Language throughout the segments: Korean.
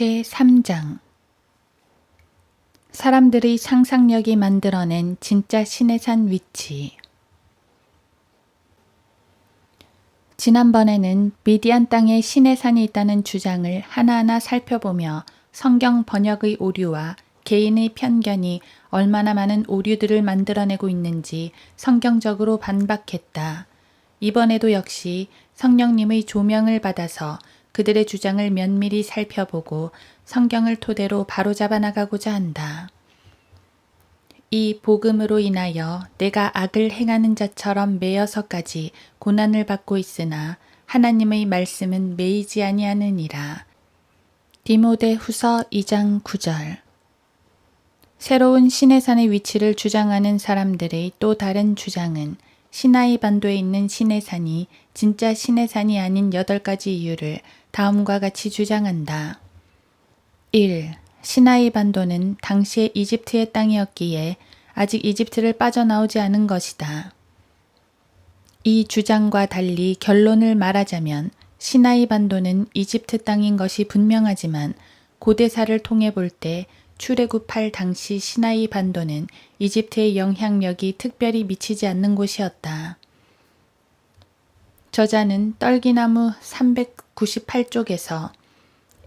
제3장 사람들의 상상력이 만들어낸 진짜 시내산 위치. 지난번에는 미디안 땅에 시내산이 있다는 주장을 하나하나 살펴보며 성경 번역의 오류와 개인의 편견이 얼마나 많은 오류들을 만들어내고 있는지 성경적으로 반박했다. 이번에도 역시 성령님의 조명을 받아서 그들의 주장을 면밀히 살펴보고 성경을 토대로 바로잡아 나가고자 한다. 이 복음으로 인하여 내가 악을 행하는 자처럼 매여서까지 고난을 받고 있으나 하나님의 말씀은 매이지 아니하느니라. 디모데후서 2장 9절. 새로운 시내산의 위치를 주장하는 사람들의 또 다른 주장은 시나이 반도에 있는 시내산이 진짜 시내산이 아닌 8가지 이유를 다음과 같이 주장한다. 1. 시나이 반도는 당시의 이집트의 땅이었기에 아직 이집트를 빠져나오지 않은 것이다. 이 주장과 달리 결론을 말하자면 시나이 반도는 이집트 땅인 것이 분명하지만 고대사를 통해 볼 때 출애굽할 당시 시나이 반도는 이집트의 영향력이 특별히 미치지 않는 곳이었다. 저자는 떨기나무 398쪽에서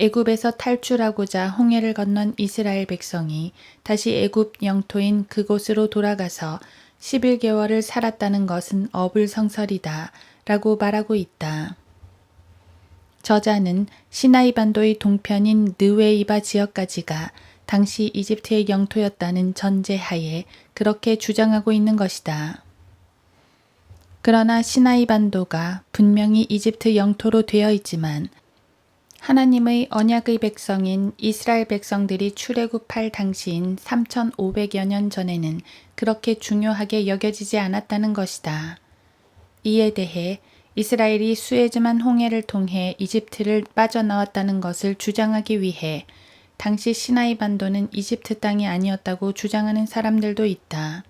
애굽에서 탈출하고자 홍해를 건넌 이스라엘 백성이 다시 애굽 영토인 그곳으로 돌아가서 11개월을 살았다는 것은 어불성설이다 라고 말하고 있다. 저자는 시나이 반도의 동편인 느웨이바 지역까지가 당시 이집트의 영토였다는 전제하에 그렇게 주장하고 있는 것이다. 그러나 시나이 반도가 분명히 이집트 영토로 되어 있지만 하나님의 언약의 백성인 이스라엘 백성들이 출애굽할 당시인 3500여 년 전에는 그렇게 중요하게 여겨지지 않았다는 것이다. 이에 대해 이스라엘이 수에즈만 홍해를 통해 이집트를 빠져나왔다는 것을 주장하기 위해 당시 시나이 반도는 이집트 땅이 아니었다고 주장하는 사람들도 있다.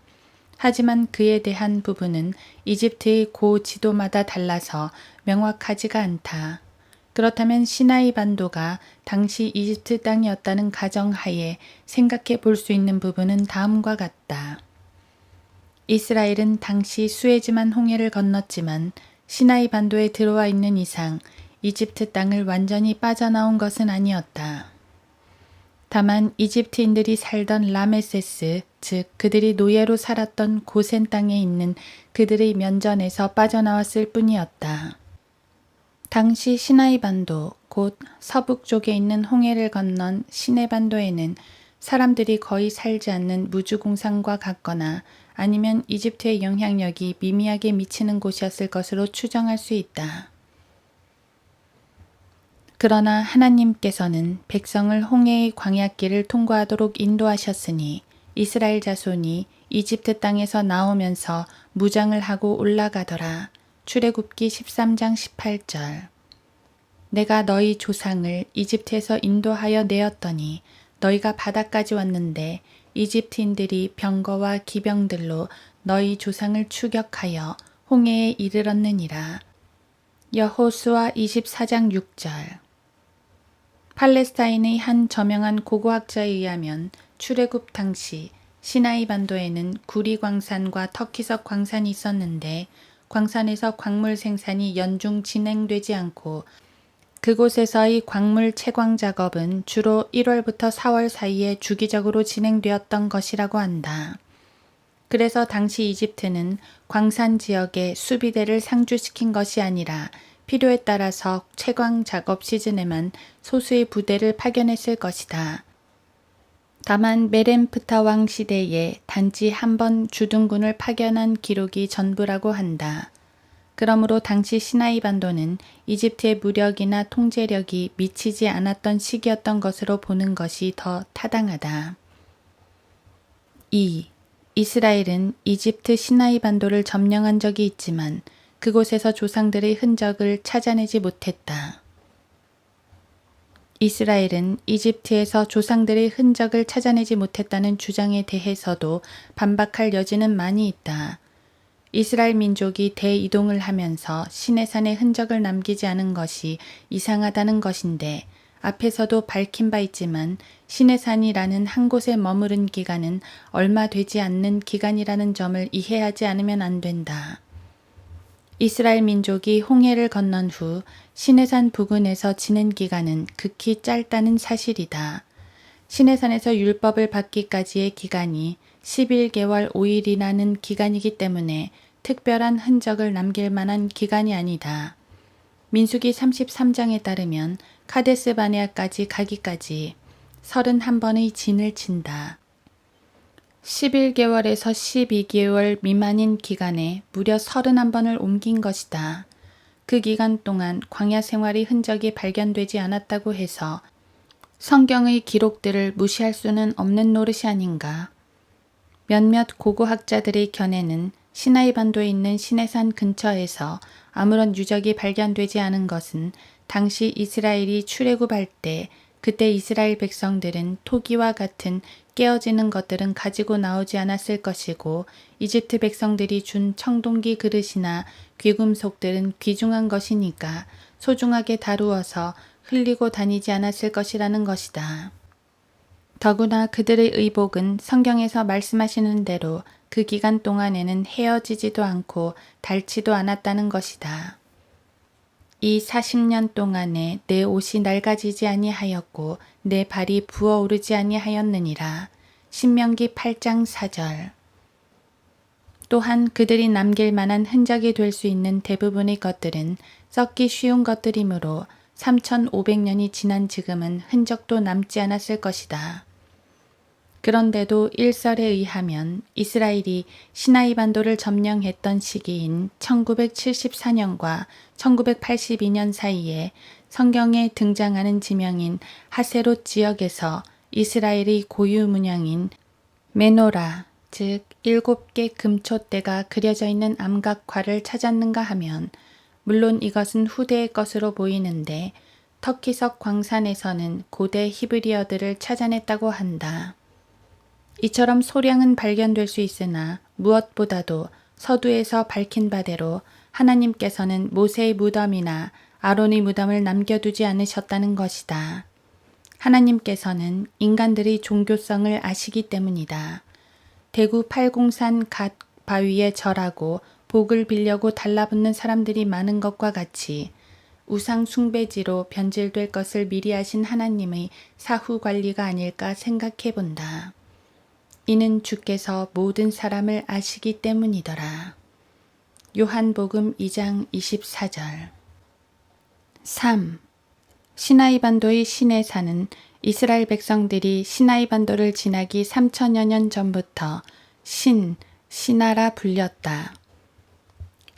하지만 그에 대한 부분은 이집트의 고 지도마다 달라서 명확하지가 않다. 그렇다면 시나이 반도가 당시 이집트 땅이었다는 가정하에 생각해 볼 수 있는 부분은 다음과 같다. 이스라엘은 당시 수에즈만 홍해를 건넜지만 시나이 반도에 들어와 있는 이상 이집트 땅을 완전히 빠져나온 것은 아니었다. 다만 이집트인들이 살던 라메세스, 즉 그들이 노예로 살았던 고센 땅에 있는 그들의 면전에서 빠져나왔을 뿐이었다. 당시 시나이 반도, 곧 서북쪽에 있는 홍해를 건넌 시내 반도에는 사람들이 거의 살지 않는 무주공산과 같거나 아니면 이집트의 영향력이 미미하게 미치는 곳이었을 것으로 추정할 수 있다. 그러나 하나님께서는 백성을 홍해의 광야길을 통과하도록 인도하셨으니 이스라엘 자손이 이집트 땅에서 나오면서 무장을 하고 올라가더라. 출애굽기 13장 18절. 내가 너희 조상을 이집트에서 인도하여 내었더니 너희가 바다까지 왔는데 이집트인들이 병거와 기병들로 너희 조상을 추격하여 홍해에 이르렀느니라. 여호수아 24장 6절. 팔레스타인의 한 저명한 고고학자에 의하면 출애굽 당시 시나이 반도에는 구리 광산과 터키석 광산이 있었는데 광산에서 광물 생산이 연중 진행되지 않고 그곳에서의 광물 채광 작업은 주로 1월부터 4월 사이에 주기적으로 진행되었던 것이라고 한다. 그래서 당시 이집트는 광산 지역에 수비대를 상주시킨 것이 아니라 필요에 따라서 채광 작업 시즌에만 소수의 부대를 파견했을 것이다. 다만 메렘프타 왕 시대에 단지 한 번 주둔군을 파견한 기록이 전부라고 한다. 그러므로 당시 시나이 반도는 이집트의 무력이나 통제력이 미치지 않았던 시기였던 것으로 보는 것이 더 타당하다. 2. 이스라엘은 이집트 시나이 반도를 점령한 적이 있지만 그곳에서 조상들의 흔적을 찾아내지 못했다. 이스라엘은 이집트에서 조상들의 흔적을 찾아내지 못했다는 주장에 대해서도 반박할 여지는 많이 있다. 이스라엘 민족이 대이동을 하면서 시내산의 흔적을 남기지 않은 것이 이상하다는 것인데 앞에서도 밝힌 바 있지만 시내산이라는 한 곳에 머무른 기간은 얼마 되지 않는 기간이라는 점을 이해하지 않으면 안 된다. 이스라엘 민족이 홍해를 건넌 후 시내산 부근에서 지낸 기간은 극히 짧다는 사실이다. 시내산에서 율법을 받기까지의 기간이 11개월 5일이라는 기간이기 때문에 특별한 흔적을 남길 만한 기간이 아니다. 민수기 33장에 따르면 카데스 바네아까지 가기까지 31번의 진을 친다. 11개월에서 12개월 미만인 기간에 무려 31번을 옮긴 것이다. 그 기간 동안 광야 생활의 흔적이 발견되지 않았다고 해서 성경의 기록들을 무시할 수는 없는 노릇이 아닌가. 몇몇 고고학자들의 견해는 시나이 반도에 있는 시내산 근처에서 아무런 유적이 발견되지 않은 것은 당시 이스라엘이 출애굽할 때 그때 이스라엘 백성들은 토기와 같은 깨어지는 것들은 가지고 나오지 않았을 것이고 이집트 백성들이 준 청동기 그릇이나 귀금속들은 귀중한 것이니까 소중하게 다루어서 흘리고 다니지 않았을 것이라는 것이다. 더구나 그들의 의복은 성경에서 말씀하시는 대로 그 기간 동안에는 헤어지지도 않고 닳지도 않았다는 것이다. 이 40년 동안에 내 옷이 낡아지지 아니하였고 내 발이 부어오르지 아니하였느니라. 신명기 8장 4절. 또한 그들이 남길 만한 흔적이 될 수 있는 대부분의 것들은 썩기 쉬운 것들이므로 3500년이 지난 지금은 흔적도 남지 않았을 것이다. 그런데도 일설에 의하면 이스라엘이 시나이 반도를 점령했던 시기인 1974년과 1982년 사이에 성경에 등장하는 지명인 하세롯 지역에서 이스라엘의 고유 문양인 메노라, 즉 7개 금촛대가 그려져 있는 암각화를 찾았는가 하면 물론 이것은 후대의 것으로 보이는데 터키석 광산에서는 고대 히브리어들을 찾아냈다고 한다. 이처럼 소량은 발견될 수 있으나 무엇보다도 서두에서 밝힌 바대로 하나님께서는 모세의 무덤이나 아론의 무덤을 남겨두지 않으셨다는 것이다. 하나님께서는 인간들의 종교성을 아시기 때문이다. 대구 팔공산 갓 바위에 절하고 복을 빌려고 달라붙는 사람들이 많은 것과 같이 우상 숭배지로 변질될 것을 미리 하신 하나님의 사후 관리가 아닐까 생각해 본다. 이는 주께서 모든 사람을 아시기 때문이더라. 요한복음 2장 24절. 3. 시나이 반도의 시내산은 이스라엘 백성들이 시나이 반도를 지나기 3000여 년 전부터 시나라 불렸다.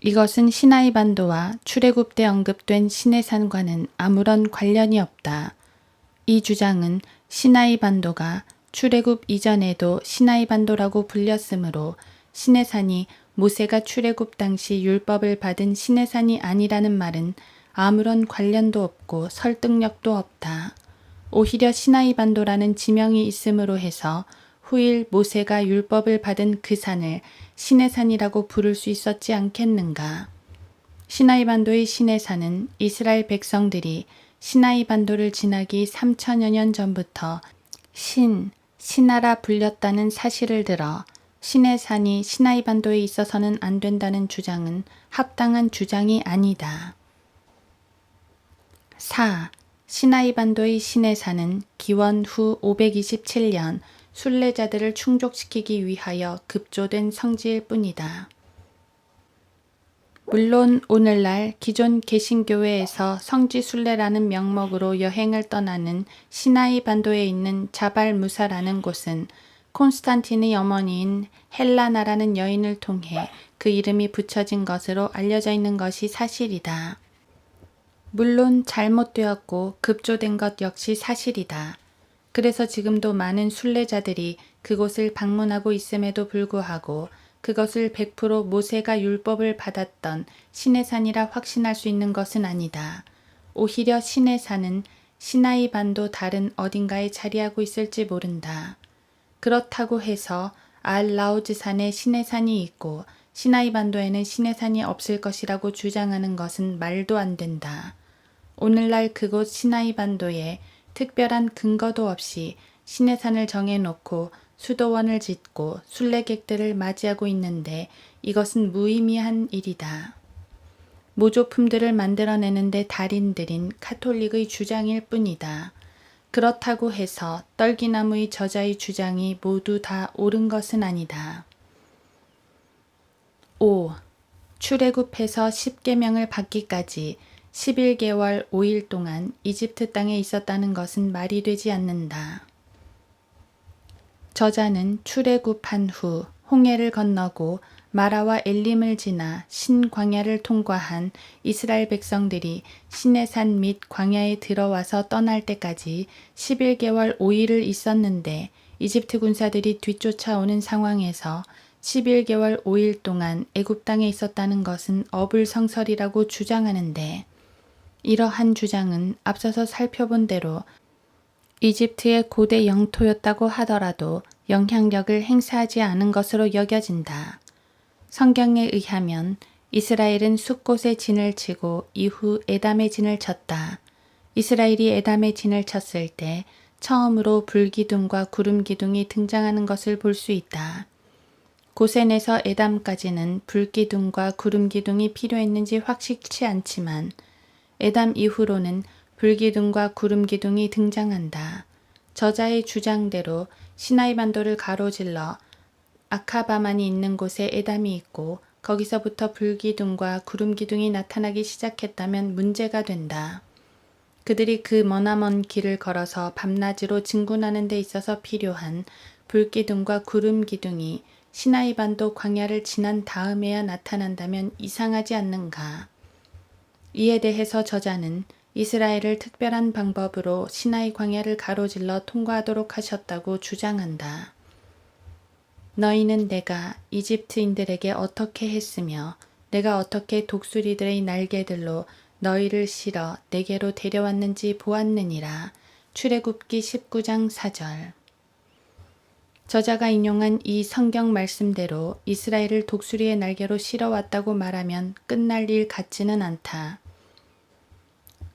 이것은 시나이 반도와 출애굽 때 언급된 시내산과는 아무런 관련이 없다. 이 주장은 시나이 반도가 출애굽 이전에도 시나이 반도라고 불렸으므로 시내산이 모세가 출애굽 당시 율법을 받은 시내산이 아니라는 말은 아무런 관련도 없고 설득력도 없다. 오히려 시나이 반도라는 지명이 있음으로 해서 후일 모세가 율법을 받은 그 산을 시내산이라고 부를 수 있었지 않겠는가. 시나이 반도의 시내산은 이스라엘 백성들이 시나이 반도를 지나기 3000여 년 전부터 시나라 불렸다는 사실을 들어 시내산이 시나이 반도에 있어서는 안 된다는 주장은 합당한 주장이 아니다. 4. 시나이 반도의 시내산은 기원 후 527년 순례자들을 충족시키기 위하여 급조된 성지일 뿐이다. 물론 오늘날 기존 개신교회에서 성지순례라는 명목으로 여행을 떠나는 시나이 반도에 있는 자발 무사라는 곳은 콘스탄틴의 어머니인 헬라나라는 여인을 통해 그 이름이 붙여진 것으로 알려져 있는 것이 사실이다. 물론 잘못되었고 급조된 것 역시 사실이다. 그래서 지금도 많은 순례자들이 그곳을 방문하고 있음에도 불구하고 그것을 100% 모세가 율법을 받았던 시내산이라 확신할 수 있는 것은 아니다. 오히려 시내산은 시나이 반도 다른 어딘가에 자리하고 있을지 모른다. 그렇다고 해서 알-라우즈산에 시내산이 있고 시나이 반도에는 시내산이 없을 것이라고 주장하는 것은 말도 안 된다. 오늘날 그곳 시나이 반도에 특별한 근거도 없이 시내산을 정해놓고 수도원을 짓고 순례객들을 맞이하고 있는데 이것은 무의미한 일이다. 모조품들을 만들어내는데 달인들인 카톨릭의 주장일 뿐이다. 그렇다고 해서 떨기나무의 저자의 주장이 모두 다 옳은 것은 아니다. 5. 출애굽해서 10계명을 받기까지 11개월 5일 동안 이집트 땅에 있었다는 것은 말이 되지 않는다. 저자는 출애굽한 후 홍해를 건너고 마라와 엘림을 지나 신광야를 통과한 이스라엘 백성들이 시내산 및 광야에 들어와서 떠날 때까지 11개월 5일을 있었는데 이집트 군사들이 뒤쫓아오는 상황에서 11개월 5일 동안 애굽 땅에 있었다는 것은 어불성설이라고 주장하는데 이러한 주장은 앞서서 살펴본 대로 이집트의 고대 영토였다고 하더라도 영향력을 행사하지 않은 것으로 여겨진다. 성경에 의하면 이스라엘은 숫곳에 진을 치고 이후 에담의 진을 쳤다. 이스라엘이 에담의 진을 쳤을 때 처음으로 불기둥과 구름기둥이 등장하는 것을 볼 수 있다. 고센에서 에담까지는 불기둥과 구름기둥이 필요했는지 확실치 않지만 에담 이후로는 불기둥과 구름기둥이 등장한다. 저자의 주장대로 시나이 반도를 가로질러 아카바만이 있는 곳에 에담이 있고 거기서부터 불기둥과 구름기둥이 나타나기 시작했다면 문제가 된다. 그들이 그 머나먼 길을 걸어서 밤낮으로 진군하는 데 있어서 필요한 불기둥과 구름기둥이 시나이 반도 광야를 지난 다음에야 나타난다면 이상하지 않는가. 이에 대해서 저자는 이스라엘을 특별한 방법으로 시나이 광야를 가로질러 통과하도록 하셨다고 주장한다. 너희는 내가 이집트인들에게 어떻게 했으며 내가 어떻게 독수리들의 날개들로 너희를 실어 내게로 데려왔는지 보았느니라. 출애굽기 19장 4절. 저자가 인용한 이 성경 말씀대로 이스라엘을 독수리의 날개로 실어왔다고 말하면 끝날 일 같지는 않다.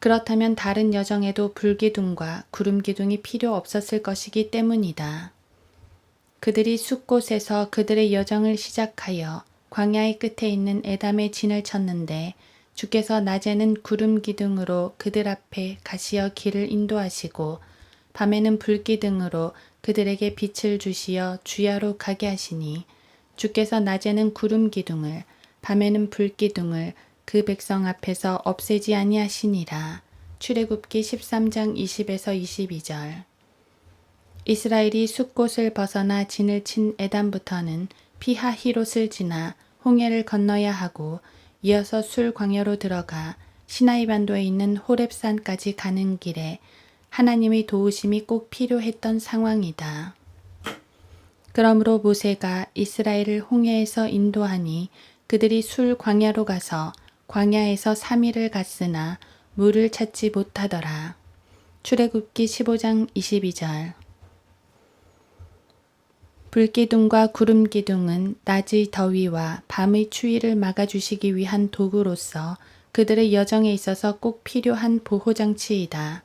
그렇다면 다른 여정에도 불기둥과 구름기둥이 필요 없었을 것이기 때문이다. 그들이 숫곳에서 그들의 여정을 시작하여 광야의 끝에 있는 에담의 진을 쳤는데 주께서 낮에는 구름기둥으로 그들 앞에 가시어 길을 인도하시고 밤에는 불기둥으로 그들에게 빛을 주시어 주야로 가게 하시니 주께서 낮에는 구름기둥을 밤에는 불기둥을 그 백성 앞에서 없애지 아니하시니라. 출애굽기 13장 20에서 22절. 이스라엘이 숫곳을 벗어나 진을 친 에담부터는 피하히롯을 지나 홍해를 건너야 하고 이어서 술 광야로 들어가 시나이 반도에 있는 호렙산까지 가는 길에 하나님의 도우심이 꼭 필요했던 상황이다. 그러므로 모세가 이스라엘을 홍해에서 인도하니 그들이 술 광야로 가서 광야에서 3일을 갔으나 물을 찾지 못하더라. 출애굽기 15장 22절. 불기둥과 구름기둥은 낮의 더위와 밤의 추위를 막아주시기 위한 도구로서 그들의 여정에 있어서 꼭 필요한 보호장치이다.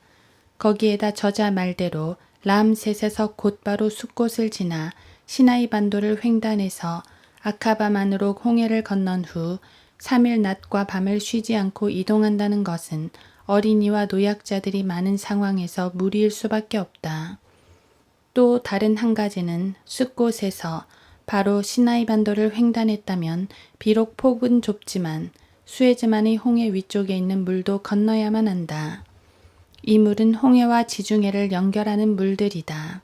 거기에다 저자 말대로 람셋에서 곧바로 숫곳을 지나 시나이 반도를 횡단해서 아카바만으로 홍해를 건넌 후 3일 낮과 밤을 쉬지 않고 이동한다는 것은 어린이와 노약자들이 많은 상황에서 무리일 수밖에 없다. 또 다른 한 가지는 숫곳에서 바로 시나이 반도를 횡단했다면 비록 폭은 좁지만 수에즈만의 홍해 위쪽에 있는 물도 건너야만 한다. 이 물은 홍해와 지중해를 연결하는 물들이다.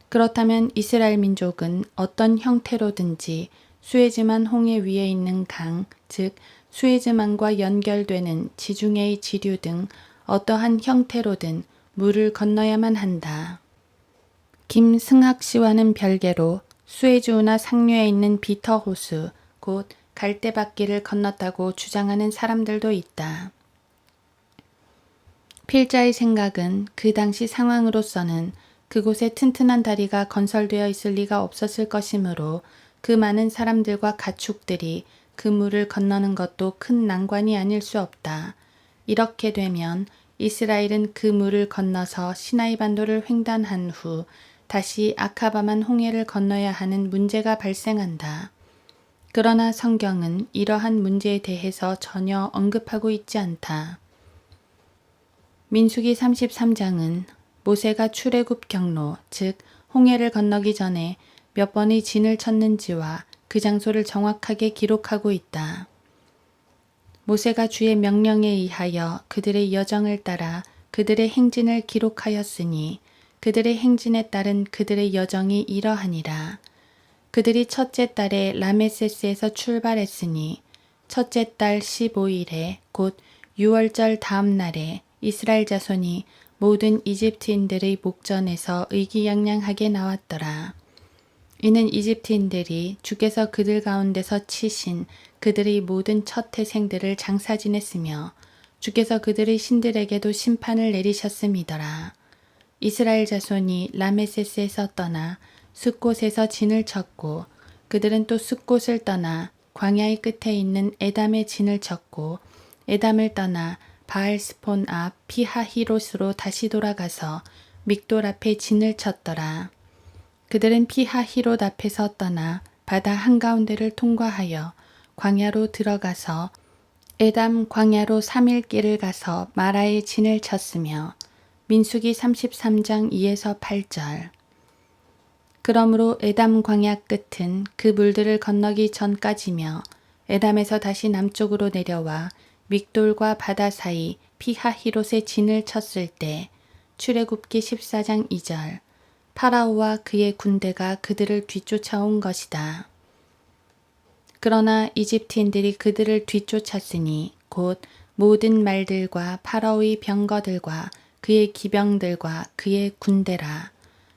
그렇다면 이스라엘 민족은 어떤 형태로든지 수에즈만 홍해 위에 있는 강, 즉 수에즈만과 연결되는 지중해의 지류 등 어떠한 형태로든 물을 건너야만 한다. 김승학 씨와는 별개로 수에즈운하 상류에 있는 비터 호수, 곧 갈대바퀴를 건넜다고 주장하는 사람들도 있다. 필자의 생각은 그 당시 상황으로서는 그곳에 튼튼한 다리가 건설되어 있을 리가 없었을 것이므로 그 많은 사람들과 가축들이 그 물을 건너는 것도 큰 난관이 아닐 수 없다. 이렇게 되면 이스라엘은 그 물을 건너서 시나이 반도를 횡단한 후 다시 아카바만 홍해를 건너야 하는 문제가 발생한다. 그러나 성경은 이러한 문제에 대해서 전혀 언급하고 있지 않다. 민수기 33장은 모세가 출애굽 경로, 즉 홍해를 건너기 전에 몇 번의 진을 쳤는지와 그 장소를 정확하게 기록하고 있다. 모세가 주의 명령에 의하여 그들의 여정을 따라 그들의 행진을 기록하였으니 그들의 행진에 따른 그들의 여정이 이러하니라. 그들이 첫째 달에 라메세스에서 출발했으니 첫째 달 15일에 곧 6월절 다음 날에 이스라엘 자손이 모든 이집트인들의 목전에서 의기양양하게 나왔더라. 이는 이집트인들이 주께서 그들 가운데서 치신 그들의 모든 첫 태생들을 장사 지냈으며 주께서 그들의 신들에게도 심판을 내리셨음이더라. 이스라엘 자손이 라메세스에서 떠나 숫곳에서 진을 쳤고 그들은 또 숫곳을 떠나 광야의 끝에 있는 에담에 진을 쳤고 에담을 떠나 바알스폰 앞 피하히롯으로 다시 돌아가서 믹돌 앞에 진을 쳤더라. 그들은 피하히롯 앞에서 떠나 바다 한가운데를 통과하여 광야로 들어가서 에담 광야로 3일 길을 가서 마라에 진을 쳤으며 민수기 33장 2에서 8절. 그러므로 에담 광야 끝은 그 물들을 건너기 전까지며 에담에서 다시 남쪽으로 내려와 믹돌과 바다 사이 피하히롯에 진을 쳤을 때 출애굽기 14장 2절. 파라오와 그의 군대가 그들을 뒤쫓아온 것이다. 그러나 이집트인들이 그들을 뒤쫓았으니 곧 모든 말들과 파라오의 병거들과 그의 기병들과 그의 군대라.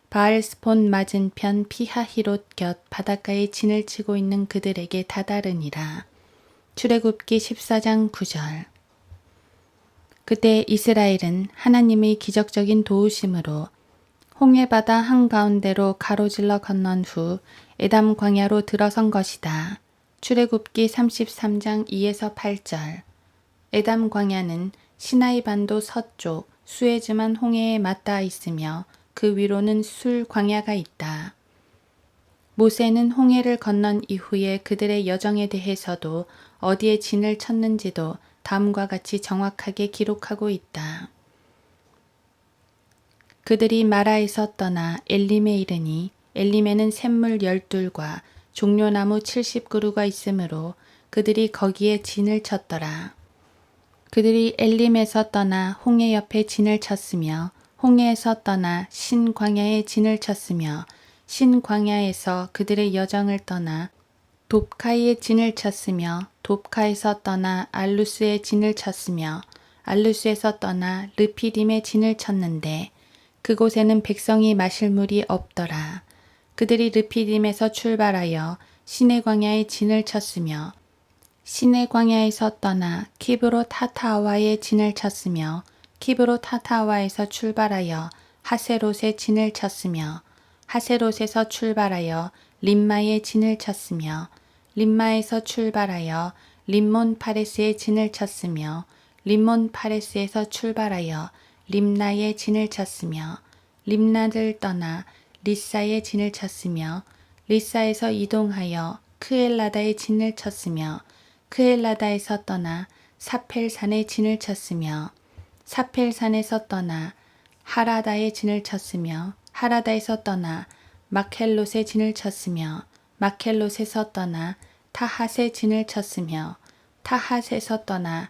바알스폰 맞은편 피하히롯 곁 바닷가에 진을 치고 있는 그들에게 다다르니라. 출애굽기 14장 9절. 그때 이스라엘은 하나님의 기적적인 도우심으로 홍해바다 한가운데로 가로질러 건넌 후 에담 광야로 들어선 것이다. 출애굽기 33장 2에서 8절. 에담 광야는 시나이 반도 서쪽 수에즈만 홍해에 맞닿아 있으며 그 위로는 술 광야가 있다. 모세는 홍해를 건넌 이후에 그들의 여정에 대해서도 어디에 진을 쳤는지도 다음과 같이 정확하게 기록하고 있다. 그들이 마라에서 떠나 엘림에 이르니 엘림에는 샘물 12과 종려나무 70그루가 있으므로 그들이 거기에 진을 쳤더라. 그들이 엘림에서 떠나 홍해 옆에 진을 쳤으며 홍해에서 떠나 신광야에 진을 쳤으며 신광야에서 그들의 여정을 떠나 돕카이에 진을 쳤으며 돕카에서 떠나 알루스에 진을 쳤으며 알루스에서 떠나 르피딤에 진을 쳤는데 그곳에는 백성이 마실 물이 없더라. 그들이 르피딤에서 출발하여 시내 광야에 진을 쳤으며 시내 광야에서 떠나 키브롯 하타아와에 진을 쳤으며 키브롯 하타아와에서 출발하여 하세롯에 진을 쳤으며 하세롯에서 출발하여 림마에 진을 쳤으며 림마에서 출발하여 림몬 파레스에 진을 쳤으며 림몬 파레스에서 출발하여 림나에 진을 쳤으며 림나를 떠나 리사에 진을 쳤으며 리사에서 이동하여 크엘라다에 진을 쳤으며 크엘라다에서 떠나 사펠산에 진을 쳤으며 사펠산에서 떠나 하라다에 진을 쳤으며 하라다에서 떠나 마켈롯에 진을 쳤으며 마켈롯에서 떠나 타핫에 진을 쳤으며 타핫에서 떠나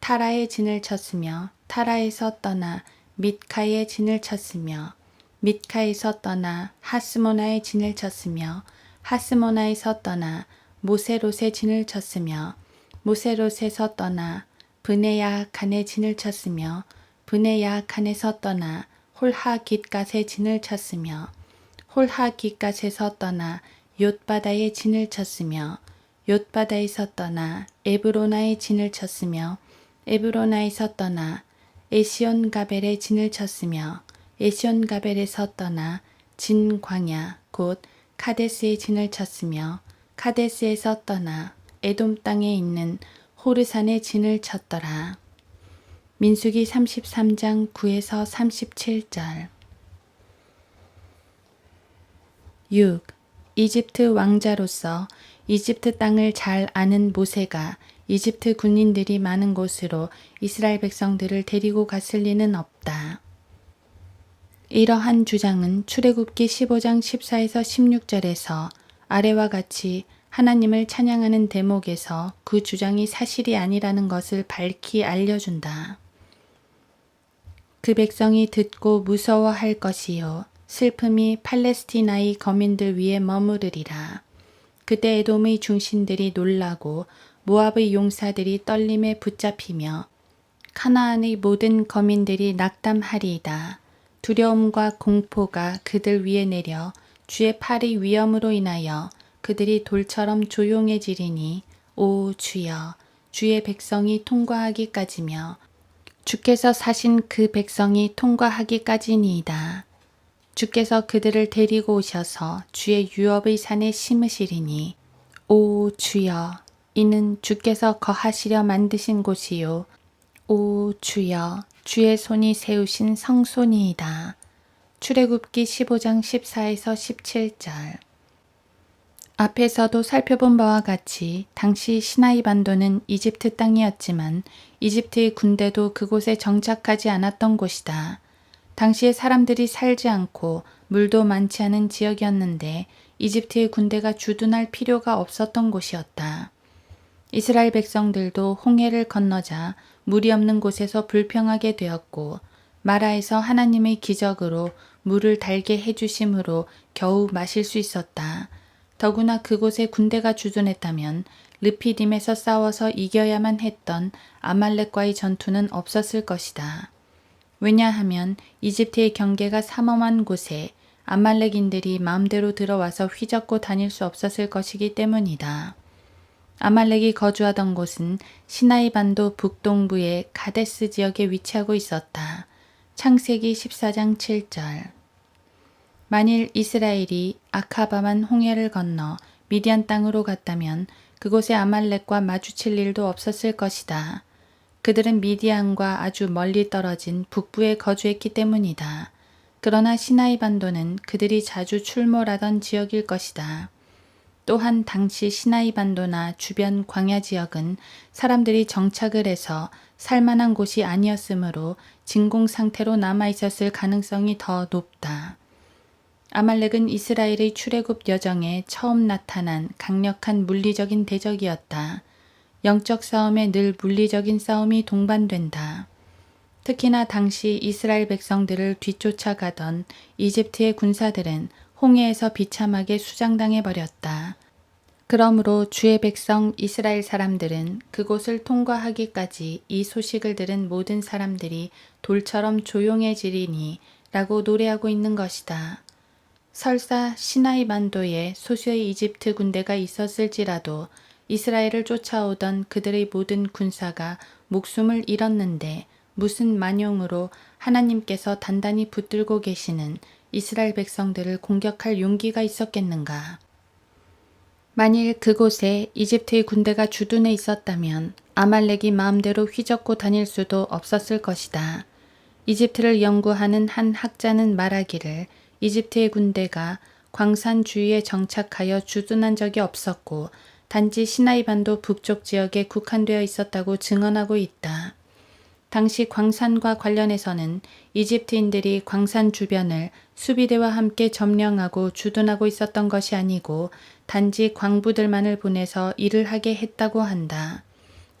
타라에 진을 쳤으며 타라에서 떠나 mit카에 진을 쳤으며 mit카에서 떠나 하스모나에 진을 쳤으며 하스모나에서 떠나 모세롯에 진을 쳤으며 모세롯에서 떠나 브네야칸에 진을 쳤으며 브네야칸에서 떠나 홀하깃갓에 진을 쳤으며 홀하깃갓에서 떠나 욤바다에 진을 쳤으며 욤바다에서 떠나 에브로나에 진을 쳤으며 에브로나에서 떠나 에시온가벨에 진을 쳤으며 에시온가벨에서 떠나 진광야 곧 카데스에 진을 쳤으며 카데스에서 떠나 에돔 땅에 있는 호르산에 진을 쳤더라. 민수기 33장 9에서 37절. 6. 이집트 왕자로서 이집트 땅을 잘 아는 모세가 이집트 군인들이 많은 곳으로 이스라엘 백성들을 데리고 갔을 리는 없다. 이러한 주장은 출애굽기 15장 14에서 16절에서 아래와 같이 하나님을 찬양하는 대목에서 그 주장이 사실이 아니라는 것을 밝히 알려준다. 그 백성이 듣고 무서워할 것이요 슬픔이 팔레스티나의 거민들 위에 머무르리라. 그때 에돔의 중신들이 놀라고 모압의 용사들이 떨림에 붙잡히며 카나안의 모든 거민들이 낙담하리이다. 두려움과 공포가 그들 위에 내려 주의 팔의 위엄으로 인하여 그들이 돌처럼 조용해지리니 오 주여 주의 백성이 통과하기까지며 주께서 사신 그 백성이 통과하기까지니이다. 주께서 그들을 데리고 오셔서 주의 유업의 산에 심으시리니 오 주여 이는 주께서 거하시려 만드신 곳이요 오 주여 주의 손이 세우신 성소니이다. 출애굽기 15장 14에서 17절. 앞에서도 살펴본 바와 같이 당시 시나이 반도는 이집트 땅이었지만 이집트의 군대도 그곳에 정착하지 않았던 곳이다. 당시에 사람들이 살지 않고 물도 많지 않은 지역이었는데 이집트의 군대가 주둔할 필요가 없었던 곳이었다. 이스라엘 백성들도 홍해를 건너자 물이 없는 곳에서 불평하게 되었고 마라에서 하나님의 기적으로 물을 달게 해주심으로 겨우 마실 수 있었다. 더구나 그곳에 군대가 주둔했다면 르피딤에서 싸워서 이겨야만 했던 아말렉과의 전투는 없었을 것이다. 왜냐하면 이집트의 경계가 삼엄한 곳에 아말렉인들이 마음대로 들어와서 휘젓고 다닐 수 없었을 것이기 때문이다. 아말렉이 거주하던 곳은 시나이 반도 북동부의 가데스 지역에 위치하고 있었다. 창세기 14장 7절. 만일 이스라엘이 아카바만 홍해를 건너 미디안 땅으로 갔다면 그곳에 아말렉과 마주칠 일도 없었을 것이다. 그들은 미디안과 아주 멀리 떨어진 북부에 거주했기 때문이다. 그러나 시나이 반도는 그들이 자주 출몰하던 지역일 것이다. 또한 당시 시나이 반도나 주변 광야 지역은 사람들이 정착을 해서 살만한 곳이 아니었으므로 진공 상태로 남아 있었을 가능성이 더 높다. 아말렉은 이스라엘의 출애굽 여정에 처음 나타난 강력한 물리적인 대적이었다. 영적 싸움에 늘 물리적인 싸움이 동반된다. 특히나 당시 이스라엘 백성들을 뒤쫓아가던 이집트의 군사들은 홍해에서 비참하게 수장당해 버렸다. 그러므로 주의 백성 이스라엘 사람들은 그곳을 통과하기까지 이 소식을 들은 모든 사람들이 돌처럼 조용해지리니 라고 노래하고 있는 것이다. 설사 시나이 반도에 소수의 이집트 군대가 있었을지라도 이스라엘을 쫓아오던 그들의 모든 군사가 목숨을 잃었는데 무슨 만용으로 하나님께서 단단히 붙들고 계시는 이스라엘 백성들을 공격할 용기가 있었겠는가? 만일 그곳에 이집트의 군대가 주둔해 있었다면 아말렉이 마음대로 휘젓고 다닐 수도 없었을 것이다. 이집트를 연구하는 한 학자는 말하기를 이집트의 군대가 광산 주위에 정착하여 주둔한 적이 없었고 단지 시나이 반도 북쪽 지역에 국한되어 있었다고 증언하고 있다. 당시 광산과 관련해서는 이집트인들이 광산 주변을 수비대와 함께 점령하고 주둔하고 있었던 것이 아니고 단지 광부들만을 보내서 일을 하게 했다고 한다.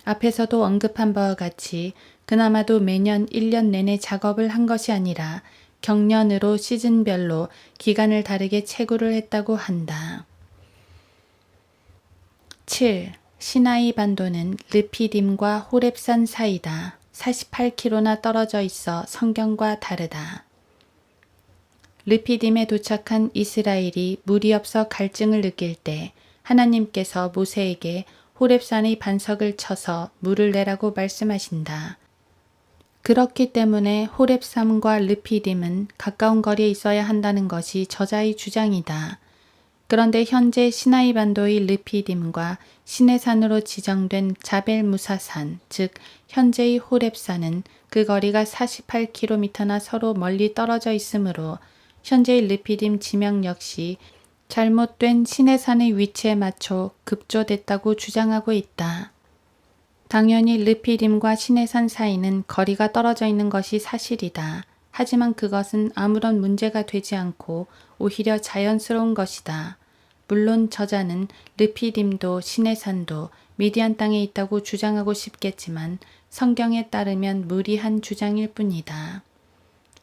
앞에서도 언급한 바와 같이 그나마도 매년 1년 내내 작업을 한 것이 아니라 경년으로 시즌별로 기간을 다르게 채굴을 했다고 한다. 7. 시나이 반도는 르피딤과 호렙산 사이다. 48km나 떨어져 있어 성경과 다르다. 르피딤에 도착한 이스라엘이 물이 없어 갈증을 느낄 때 하나님께서 모세에게 호렙산의 반석을 쳐서 물을 내라고 말씀하신다. 그렇기 때문에 호렙산과 르피딤은 가까운 거리에 있어야 한다는 것이 저자의 주장이다. 그런데 현재 시나이 반도의 르피딤과 시내산으로 지정된 자벨 무사산, 즉 현재의 호렙산은 그 거리가 48km나 서로 멀리 떨어져 있으므로 현재의 르피딤 지명 역시 잘못된 시내산의 위치에 맞춰 급조됐다고 주장하고 있다. 당연히 르피딤과 시내산 사이는 거리가 떨어져 있는 것이 사실이다. 하지만 그것은 아무런 문제가 되지 않고 오히려 자연스러운 것이다. 물론 저자는 르피딤도 시내산도 미디안 땅에 있다고 주장하고 싶겠지만 성경에 따르면 무리한 주장일 뿐이다.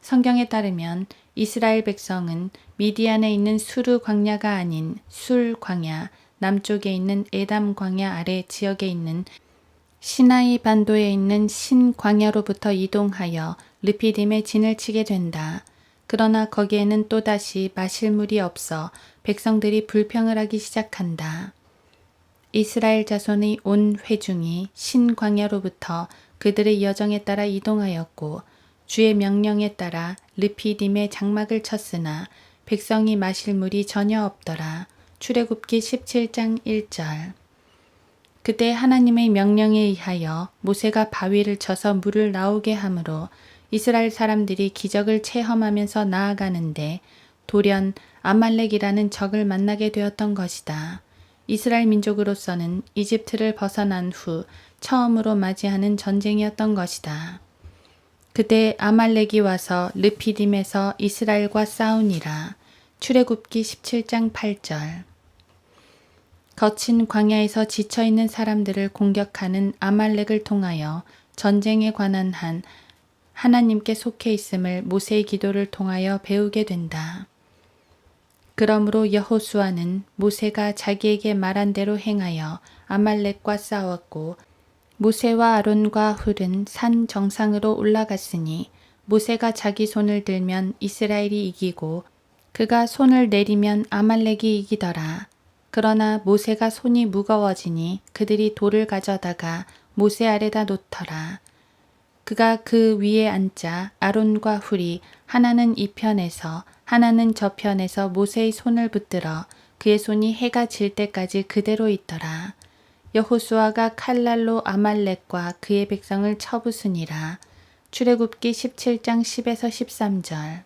성경에 따르면 이스라엘 백성은 미디안에 있는 수르 광야가 아닌 술 광야, 남쪽에 있는 에담 광야 아래 지역에 있는 시나이 반도에 있는 신 광야로부터 이동하여 르피딤에 진을 치게 된다. 그러나 거기에는 또다시 마실 물이 없어 백성들이 불평을 하기 시작한다. 이스라엘 자손의 온 회중이 신 광야로부터 그들의 여정에 따라 이동하였고 주의 명령에 따라 르피딤에 장막을 쳤으나 백성이 마실 물이 전혀 없더라. 출애굽기 17장 1절. 그때 하나님의 명령에 의하여 모세가 바위를 쳐서 물을 나오게 하므로 이스라엘 사람들이 기적을 체험하면서 나아가는데 돌연 아말렉이라는 적을 만나게 되었던 것이다. 이스라엘 민족으로서는 이집트를 벗어난 후 처음으로 맞이하는 전쟁이었던 것이다. 그때 아말렉이 와서 르피딤에서 이스라엘과 싸우니라. 출애굽기 17장 8절. 거친 광야에서 지쳐있는 사람들을 공격하는 아말렉을 통하여 전쟁에 관한 한 하나님께 속해 있음을 모세의 기도를 통하여 배우게 된다. 그러므로 여호수아는 모세가 자기에게 말한 대로 행하여 아말렉과 싸웠고 모세와 아론과 훌은 산 정상으로 올라갔으니 모세가 자기 손을 들면 이스라엘이 이기고 그가 손을 내리면 아말렉이 이기더라. 그러나 모세가 손이 무거워지니 그들이 돌을 가져다가 모세 아래다 놓더라. 그가 그 위에 앉자 아론과 훌이 하나는 이 편에서 하나는 저 편에서 모세의 손을 붙들어 그의 손이 해가 질 때까지 그대로 있더라. 여호수아가 칼날로 아말렉과 그의 백성을 쳐부수니라. 출애굽기 17장 10에서 13절.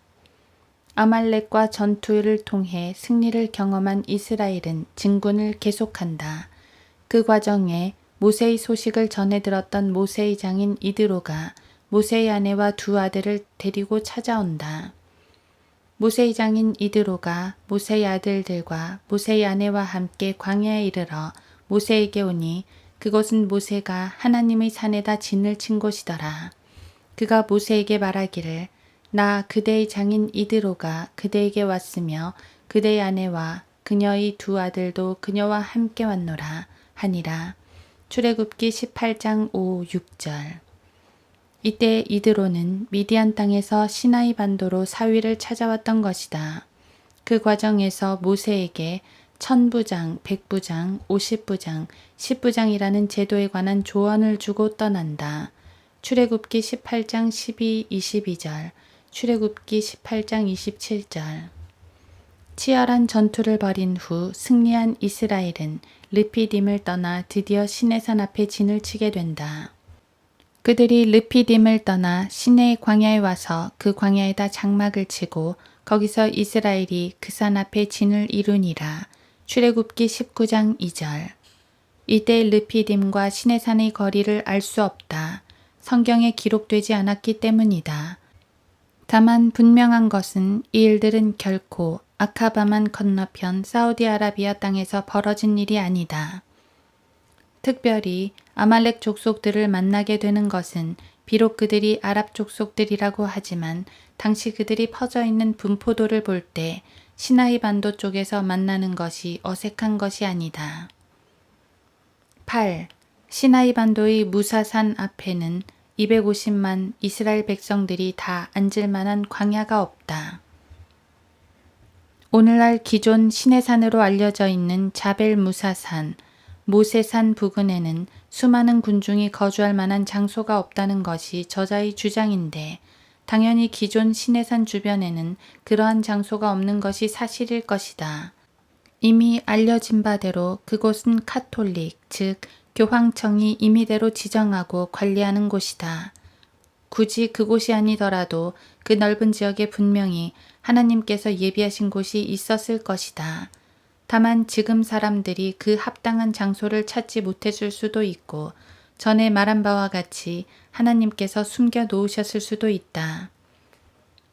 아말렉과 전투를 통해 승리를 경험한 이스라엘은 진군을 계속한다. 그 과정에 모세의 소식을 전해 들었던 모세의 장인 이드로가 모세의 아내와 두 아들을 데리고 찾아온다. 모세의 장인 이드로가 모세의 아들들과 모세의 아내와 함께 광야에 이르러 모세에게 오니 그곳은 모세가 하나님의 산에다 진을 친 곳이더라. 그가 모세에게 말하기를 나 그대의 장인 이드로가 그대에게 왔으며 그대의 아내와 그녀의 두 아들도 그녀와 함께 왔노라 하니라. 출애굽기 18장 5, 6절. 이때 이드로는 미디안 땅에서 시나이 반도로 사위를 찾아왔던 것이다. 그 과정에서 모세에게 1000부장, 100부장, 50부장, 10부장이라는 제도에 관한 조언을 주고 떠난다. 출애굽기 18장 12, 22절, 출애굽기 18장 27절. 치열한 전투를 벌인 후 승리한 이스라엘은 르피딤을 떠나 드디어 시내산 앞에 진을 치게 된다. 그들이 르피딤을 떠나 시내 광야에 와서 그 광야에다 장막을 치고 거기서 이스라엘이 그 산 앞에 진을 이루니라. 출애굽기 19장 2절. 이때 르피딤과 시내산의 거리를 알 수 없다. 성경에 기록되지 않았기 때문이다. 다만 분명한 것은 이 일들은 결코 아카바만 건너편 사우디아라비아 땅에서 벌어진 일이 아니다. 특별히 아말렉 족속들을 만나게 되는 것은 비록 그들이 아랍 족속들이라고 하지만 당시 그들이 퍼져 있는 분포도를 볼 때 시나이 반도 쪽에서 만나는 것이 어색한 것이 아니다. 8. 시나이 반도의 무사산 앞에는 250만 이스라엘 백성들이 다 앉을 만한 광야가 없다. 오늘날 기존 시내산으로 알려져 있는 자벨 무사산, 모세산 부근에는 수많은 군중이 거주할 만한 장소가 없다는 것이 저자의 주장인데 당연히 기존 시내산 주변에는 그러한 장소가 없는 것이 사실일 것이다. 이미 알려진 바대로 그곳은 카톨릭, 즉 교황청이 임의대로 지정하고 관리하는 곳이다. 굳이 그곳이 아니더라도 그 넓은 지역에 분명히 하나님께서 예비하신 곳이 있었을 것이다. 다만 지금 사람들이 그 합당한 장소를 찾지 못해줄 수도 있고 전에 말한 바와 같이 하나님께서 숨겨 놓으셨을 수도 있다.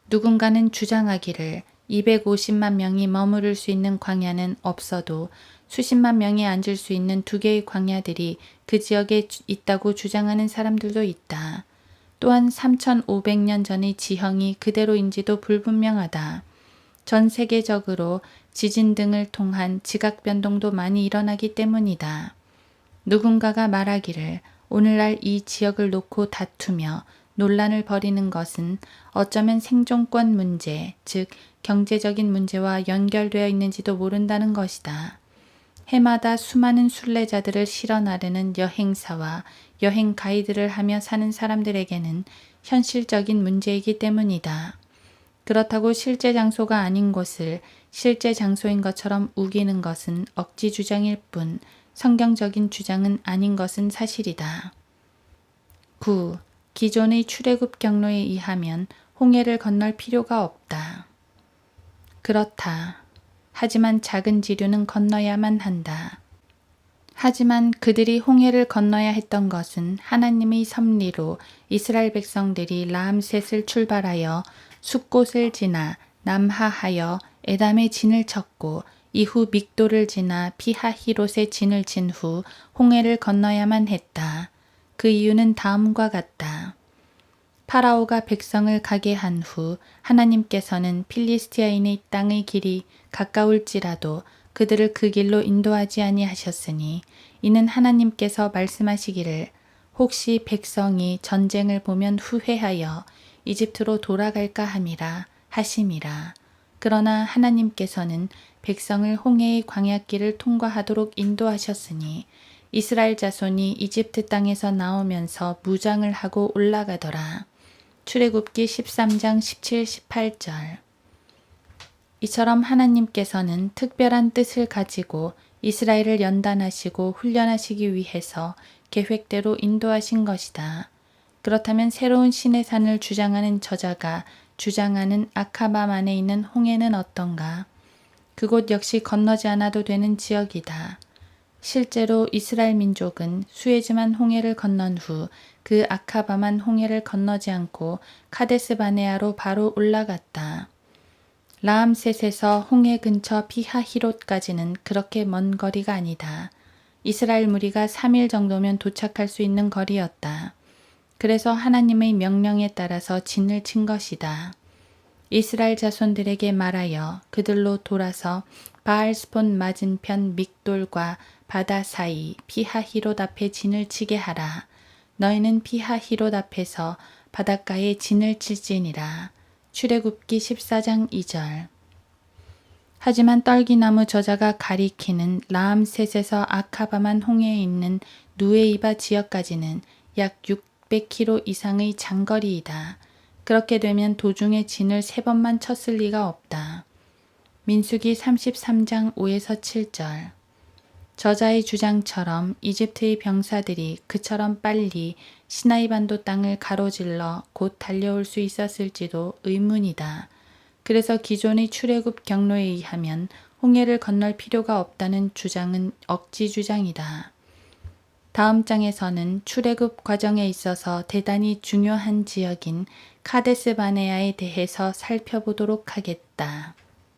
누군가는 주장하기를 250만 명이 머무를 수 있는 광야는 없어도 수십만 명이 앉을 수 있는 2개의 광야들이 그 지역에 있다고 주장하는 사람들도 있다. 또한 3,500년 전의 지형이 그대로인지도 불분명하다. 전 세계적으로 지진 등을 통한 지각 변동도 많이 일어나기 때문이다. 누군가가 말하기를 오늘날 이 지역을 놓고 다투며 논란을 벌이는 것은 어쩌면 생존권 문제, 즉 경제적인 문제와 연결되어 있는지도 모른다는 것이다. 해마다 수많은 순례자들을 실어 나르는 여행사와 여행 가이드를 하며 사는 사람들에게는 현실적인 문제이기 때문이다. 그렇다고 실제 장소가 아닌 곳을 실제 장소인 것처럼 우기는 것은 억지 주장일 뿐 성경적인 주장은 아닌 것은 사실이다. 9. 기존의 출애굽 경로에 의하면 홍해를 건널 필요가 없다. 그렇다. 하지만 작은 지류는 건너야만 한다. 하지만 그들이 홍해를 건너야 했던 것은 하나님의 섭리로 이스라엘 백성들이 라암셋을 출발하여 숫곳을 지나 남하하여 에담의 진을 쳤고 이후 믹도를 지나 피하히롯의 진을 친 후 홍해를 건너야만 했다. 그 이유는 다음과 같다. 파라오가 백성을 가게 한 후 하나님께서는 필리스티아인의 땅의 길이 가까울지라도 그들을 그 길로 인도하지 아니하셨으니 이는 하나님께서 말씀하시기를 혹시 백성이 전쟁을 보면 후회하여 이집트로 돌아갈까 함이라 하심이라. 그러나 하나님께서는 백성을 홍해의 광야길을 통과하도록 인도하셨으니 이스라엘 자손이 이집트 땅에서 나오면서 무장을 하고 올라가더라. 출애굽기 13장 17, 18절. 이처럼 하나님께서는 특별한 뜻을 가지고 이스라엘을 연단하시고 훈련하시기 위해서 계획대로 인도하신 것이다. 그렇다면 새로운 신의 산을 주장하는 저자가 주장하는 아카바만에 있는 홍해는 어떤가? 그곳 역시 건너지 않아도 되는 지역이다. 실제로 이스라엘 민족은 수에즈만 홍해를 건넌 후 그 아카바만 홍해를 건너지 않고 카데스 바네아로 바로 올라갔다. 라암셋에서 홍해 근처 피하히롯까지는 그렇게 먼 거리가 아니다. 이스라엘 무리가 3일 정도면 도착할 수 있는 거리였다. 그래서 하나님의 명령에 따라서 진을 친 것이다. 이스라엘 자손들에게 말하여 그들로 돌아서 바알스폰 맞은편 믹돌과 바다 사이 피하히롯 앞에 진을 치게 하라. 너희는 피하히롯 앞에서 바닷가에 진을 칠지니라. 출애굽기 14장 2절. 하지만 떨기나무 저자가 가리키는 라암셋에서 아카바만 홍해에 있는 누에이바 지역까지는 약 600km 이상의 장거리이다. 그렇게 되면 도중에 진을 3번만 쳤을 리가 없다. 민수기 33장 5에서 7절. 저자의 주장처럼 이집트의 병사들이 그처럼 빨리 시나이 반도 땅을 가로질러 곧 달려올 수 있었을지도 의문이다. 그래서 기존의 출애굽 경로에 의하면 홍해를 건널 필요가 없다는 주장은 억지 주장이다. 다음 장에서는 출애굽 과정에 있어서 대단히 중요한 지역인 카데스 바네아에 대해서 살펴보도록 하겠다.